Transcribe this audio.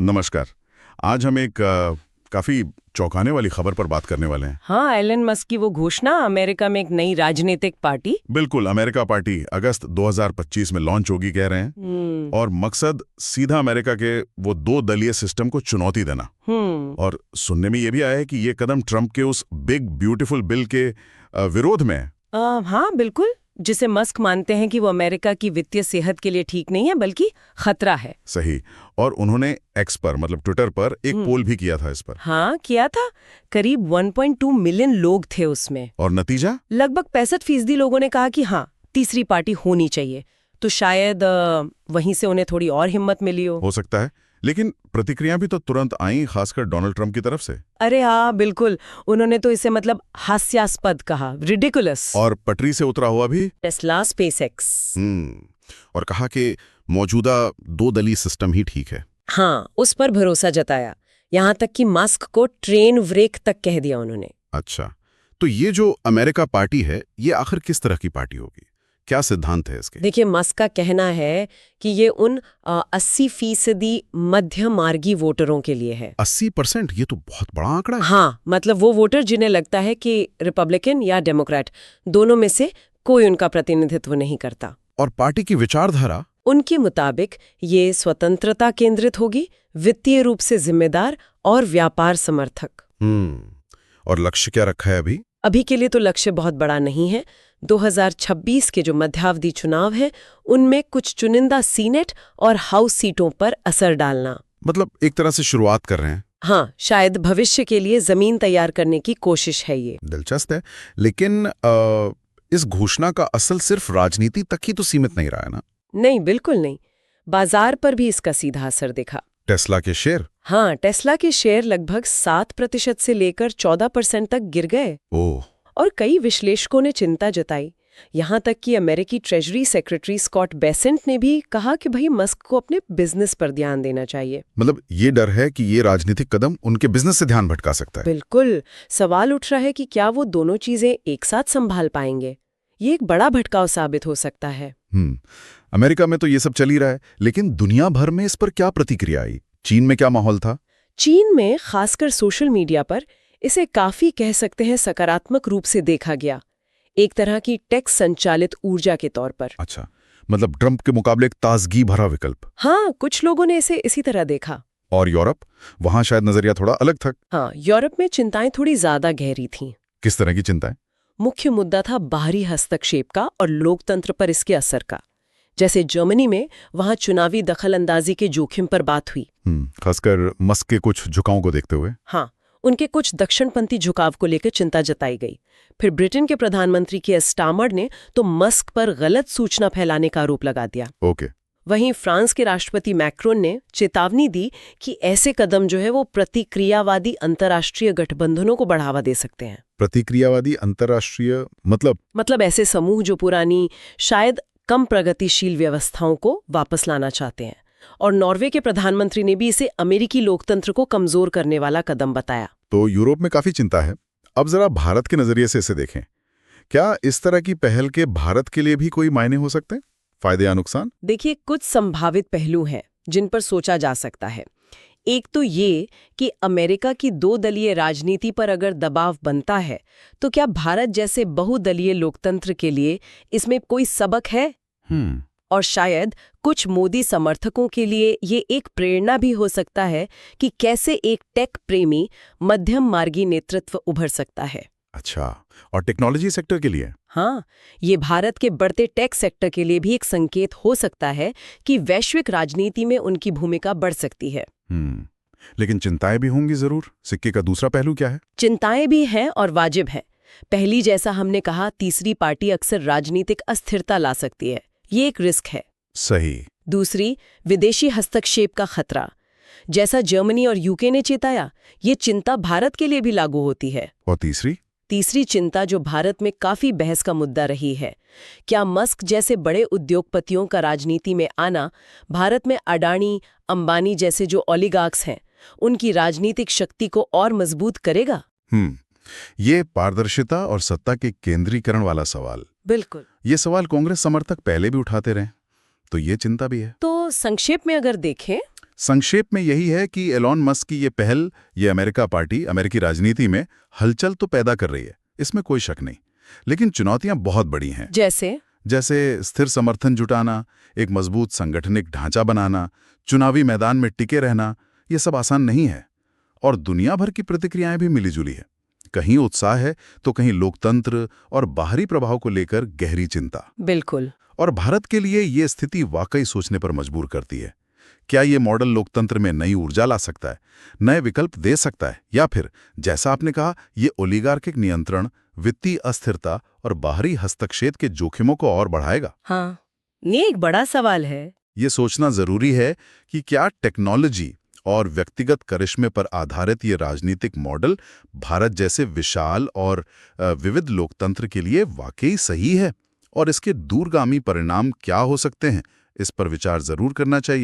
नमस्कार। आज हम एक काफी चौंकाने वाली खबर पर बात करने वाले हैं। हाँ, एलन मस्क की वो घोषणा, अमेरिका में एक नई राजनीतिक पार्टी। बिल्कुल, अमेरिका पार्टी अगस्त 2025 में लॉन्च होगी कह रहे हैं। और मकसद सीधा अमेरिका के वो दो दलीय सिस्टम को चुनौती देना। और सुनने में ये भी आया है कि ये कदम ट्रंप के उस बिग ब्यूटीफुल बिल के विरोध में है। हाँ बिल्कुल, जिसे मस्क मानते हैं कि वो अमेरिका की वित्तीय सेहत के लिए ठीक नहीं है बल्कि खतरा है। सही। और उन्होंने एक्स पर मतलब ट्विटर पर एक पोल भी किया था इस पर। हाँ किया था। करीब 1.2 मिलियन लोग थे उसमें। और नतीजा लगभग 65% लोगों ने कहा कि हाँ, तीसरी पार्टी होनी चाहिए। तो शायद वहीं से उन्हें थोड़ी और हिम्मत मिली हो सकता है। लेकिन प्रतिक्रिया भी तो तुरंत आई, खासकर डोनाल्ड ट्रंप की तरफ से। अरे हाँ बिल्कुल, उन्होंने तो इसे मतलब हास्यास्पद कहा, रिडिकुलस। और पटरी से उतरा हुआ भी टेस्ला, स्पेसएक्स। और कहा कि मौजूदा दो दलीय सिस्टम ही ठीक है। हाँ, उस पर भरोसा जताया। यहाँ तक कि मस्क को ट्रेन व्रेक तक कह दिया उन्होंने। अच्छा, तो ये जो अमेरिका पार्टी है, ये आखिर किस तरह की पार्टी होगी? क्या सिद्धांत है इसके? देखिए, मस्क का कहना है कि ये उन 80% मध्य मार्गी वोटरों के लिए है। 80%? ये तो बहुत बड़ा आंकड़ा है। हाँ, मतलब वो वोटर जिन्हें लगता है कि रिपब्लिकन या डेमोक्रेट दोनों में से कोई उनका प्रतिनिधित्व नहीं करता। और पार्टी की विचारधारा? उनके मुताबिक ये स्वतंत्रता केंद्रित होगी, वित्तीय रूप से जिम्मेदार और व्यापार समर्थक। और लक्ष्य क्या रखा है अभी? अभी के लिए तो लक्ष्य बहुत बड़ा नहीं है। 2026 के जो मध्यावधि चुनाव हैं, उनमें कुछ चुनिंदा सीनेट और हाउस सीटों पर असर डालना। मतलब एक तरह से शुरुआत कर रहे हैं। हाँ, शायद भविष्य के लिए जमीन तैयार करने की कोशिश है ये। दिलचस्प है। लेकिन इस घोषणा का असर सिर्फ राजनीति तक ही तो सीमित नहीं रहा है ना? नहीं, बिल्कुल नहीं। बाजार पर भी इसका सीधा असर दिखा। टेस्ला के शेयर? हाँ, टेस्ला के शेयर लगभग 7% से लेकर 14% तक गिर गए। ओह। और कई विश्लेषकों ने चिंता जताई। यहाँ तक कि अमेरिकी ट्रेजरी सेक्रेटरी स्कॉट बेसेंट ने भी कहा कि भाई मस्क को अपने बिजनेस पर ध्यान देना चाहिए। मतलब ये डर है कि ये राजनीतिक कदम उनके बिजनेस से ध्यान भटका सकता है। बिल्कुल। सवाल उठ रहा है कि क्या वो दोनों चीजें एक साथ संभाल पाएंगे। ये एक बड़ा भटकाव साबित हो सकता है। अमेरिका में तो ये सब चल ही रहा है, लेकिन दुनिया भर में इस पर क्या प्रतिक्रिया आई? चीन में क्या माहौल था? चीन में खासकर सोशल मीडिया पर इसे काफी कह सकते हैं सकारात्मक रूप से देखा गया, एक तरह की टेक संचालित ऊर्जा के तौर पर। अच्छा, मतलब ट्रंप के मुकाबले एक ताजगी भरा विकल्प। हाँ, कुछ लोगों ने इसे इसी तरह देखा। और यूरोप? वहां शायद नजरिया थोड़ा अलग था। हाँ, यूरोप में चिंताएं थोड़ी ज्यादा गहरी थीं। किस तरह की चिंताएं? मुख्य मुद्दा था बाहरी हस्तक्षेप का और लोकतंत्र पर इसके असर का। जैसे जर्मनी में, वहां चुनावी दखलंदाजी के जोखिम पर बात हुई, खासकर मस्क के कुछ झुकावों को देखते हुए। हाँ, उनके कुछ दक्षिणपंथी झुकाव को लेकर चिंता जताई गई। फिर ब्रिटेन के प्रधानमंत्री के स्टार्मर ने तो मस्क पर गलत सूचना फैलाने का आरोप लगा दिया। ओके। वहीं फ्रांस के राष्ट्रपति मैक्रोन ने चेतावनी दी कि ऐसे कदम जो है वो प्रतिक्रियावादी अंतर्राष्ट्रीय गठबंधनों को बढ़ावा दे सकते हैं। प्रतिक्रियावादी अंतर्राष्ट्रीय मतलब ऐसे समूह जो पुरानी, शायद कम प्रगतिशील व्यवस्थाओं को वापस लाना चाहते हैं। और नॉर्वे के प्रधानमंत्री ने भी इसे अमेरिकी लोकतंत्र को कमजोर करने वाला कदम बताया। तो यूरोप में काफी चिंता है। अब जरा भारत के नजरिए से इसे देखें। क्या इस तरह की पहल के भारत के लिए भी कोई मायने हो सकते हैं? फायदे या नुकसान? देखिए, कुछ संभावित पहलू हैं जिन पर सोचा जा सकता है। एक तो ये कि अमेरिका की दो दलीय राजनीति पर अगर दबाव बनता है, तो क्या भारत जैसे बहुदलीय लोकतंत्र के लिए इसमें कोई सबक है? और शायद कुछ मोदी समर्थकों के लिए ये एक प्रेरणा भी हो सकता है कि कैसे एक टेक प्रेमी मध्यम मार्गी नेतृत्व उभर सकता है। अच्छा, और टेक्नोलॉजी सेक्टर के लिए? हाँ, ये भारत के बढ़ते टेक सेक्टर के लिए भी एक संकेत हो सकता है कि वैश्विक राजनीति में उनकी भूमिका बढ़ सकती है। लेकिन चिंताएं भी होंगी जरूर। सिक्के का दूसरा पहलू क्या है? चिंताएं भी हैं और वाजिब है। पहली, जैसा हमने कहा, तीसरी पार्टी अक्सर राजनीतिक अस्थिरता ला सकती है। ये एक रिस्क है। सही। दूसरी, विदेशी हस्तक्षेप का खतरा। जैसा जर्मनी और यूके ने चेताया, ये चिंता भारत के लिए भी लागू होती है। और तीसरी चिंता जो भारत में काफी बहस का मुद्दा रही है, क्या मस्क जैसे बड़े उद्योगपतियों का राजनीति में आना भारत में अडानी, अंबानी जैसे जो ओलिगार्क्स हैं, उनकी राजनीतिक शक्ति को और मजबूत करेगा? ये पारदर्शिता और सत्ता के केंद्रीकरण वाला सवाल। बिल्कुल। ये सवाल कांग्रेस समर्थक पहले भी उठाते रहे, तो ये चिंता भी है। तो संक्षेप में अगर देखें, संक्षेप में यही है कि एलॉन मस्क की ये पहल, ये अमेरिका पार्टी, अमेरिकी राजनीति में हलचल तो पैदा कर रही है, इसमें कोई शक नहीं। लेकिन चुनौतियां बहुत बड़ी हैं। जैसे स्थिर समर्थन जुटाना, एक मजबूत सांगठनिक ढांचा बनाना, चुनावी मैदान में टिके रहना, ये सब आसान नहीं है। और दुनिया भर की प्रतिक्रियाएं भी मिलीजुली है। कहीं उत्साह है तो कहीं लोकतंत्र और बाहरी प्रभाव को लेकर गहरी चिंता। बिल्कुल। और भारत के लिए ये स्थिति वाकई सोचने पर मजबूर करती है। क्या ये मॉडल लोकतंत्र में नई ऊर्जा ला सकता है, नए विकल्प दे सकता है, या फिर जैसा आपने कहा, ये ओलिगार्किक नियंत्रण, वित्तीय अस्थिरता और बाहरी हस्तक्षेप के जोखिमों को और बढ़ाएगा? हाँ, ये एक बड़ा सवाल है। ये सोचना जरूरी है कि क्या टेक्नोलॉजी और व्यक्तिगत करिश्मे पर आधारित ये राजनीतिक मॉडल भारत जैसे विशाल और विविध लोकतंत्र के लिए वाकई सही है, और इसके दूरगामी परिणाम क्या हो सकते हैं, इस पर विचार जरूर करना चाहिए।